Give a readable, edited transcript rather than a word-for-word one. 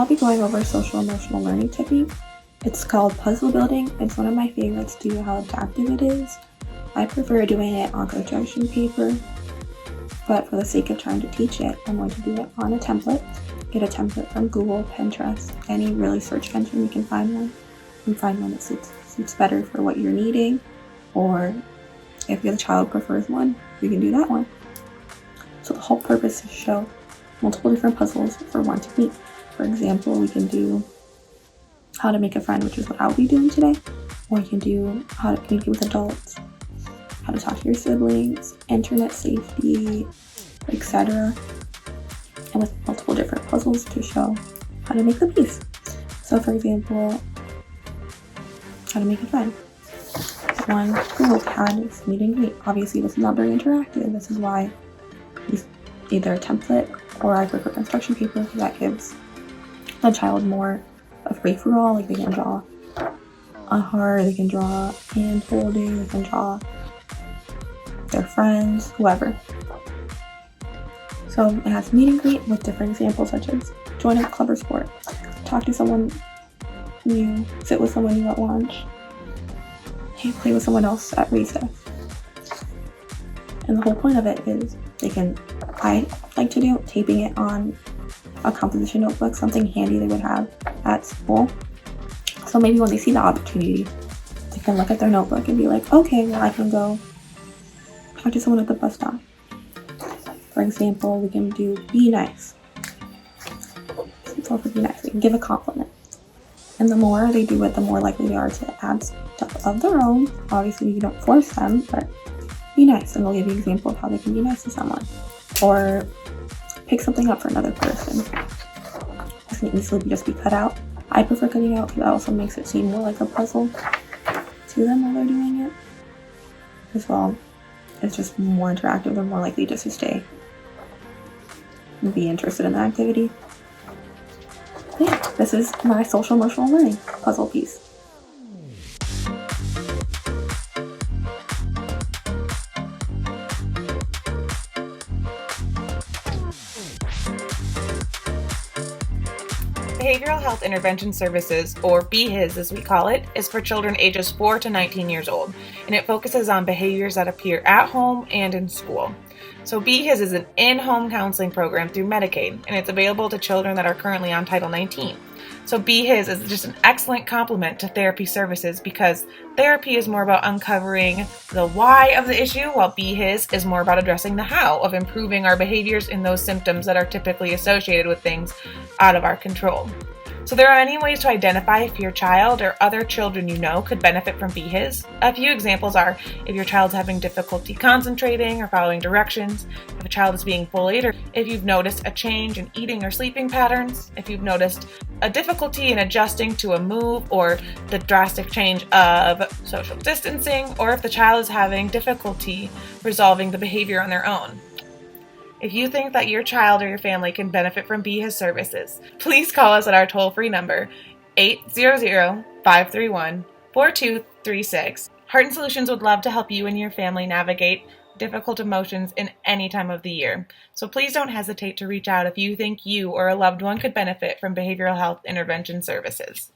I'll be going over social emotional learning technique. It's called puzzle building. It's one of my favorites due to how adaptive it is. I prefer doing it on construction paper, but for the sake of trying to teach it, I'm going to do it on a template. Get a template from Google, Pinterest, any really search engine you can find one. You can find one that suits better for what you're needing, or if your child prefers one, you can do that one. So the whole purpose is to show multiple different puzzles for one technique. For example, we can do how to make a friend, which is what I'll be doing today, or you can do how to communicate with adults, how to talk to your siblings, internet safety, etc. And with multiple different puzzles to show how to make the piece. So for example, how to make a friend. One Google had is meet and greet. Obviously this is not very interactive. This is why use either a template or I prefer construction paper, because that gives the child more of free for all. Like they can draw a heart, they can draw hand holding, they can draw their friends, whoever. So it has meet and greet with different examples such as join a club or sport, talk to someone new, sit with someone new at lunch, play with someone else at recess. And the whole point of it is I like to do taping it on a composition notebook, something handy they would have at school. So maybe when they see the opportunity, they can look at their notebook and be like, okay, well I can go talk to someone at the bus stop. For example, we can do be nice. It's all for be nice. We can give a compliment. And the more they do it, the more likely they are to add stuff of their own. Obviously, you don't force them, but be nice. And they'll give you an example of how they can be nice to someone. Or pick something up for another person. This can easily just be cut out. I prefer cutting out because that also makes it seem more like a puzzle to them while they're doing it. As well, it's just more interactive. They're more likely just to stay and be interested in the activity. Yeah, this is my social emotional learning puzzle piece. Behavioral Health Intervention Services, or BHIS as we call it, is for children ages 4 to 19 years old, and it focuses on behaviors that appear at home and in school. So BHIS is an in-home counseling program through Medicaid, and it's available to children that are currently on Title 19. So BHIS is just an excellent complement to therapy services because therapy is more about uncovering the why of the issue, while BHIS is more about addressing the how of improving our behaviors in those symptoms that are typically associated with things out of our control. So there are many ways to identify if your child or other children you know could benefit from BHIS. A few examples are if your child's having difficulty concentrating or following directions, if a child is being bullied, or if you've noticed a change in eating or sleeping patterns, if you've noticed a difficulty in adjusting to a move or the drastic change of social distancing, or if the child is having difficulty resolving the behavior on their own. If you think that your child or your family can benefit from BHIS services, please call us at our toll-free number, 800-531-4236. Heart and Solutions would love to help you and your family navigate difficult emotions in any time of the year. So please don't hesitate to reach out if you think you or a loved one could benefit from behavioral health intervention services.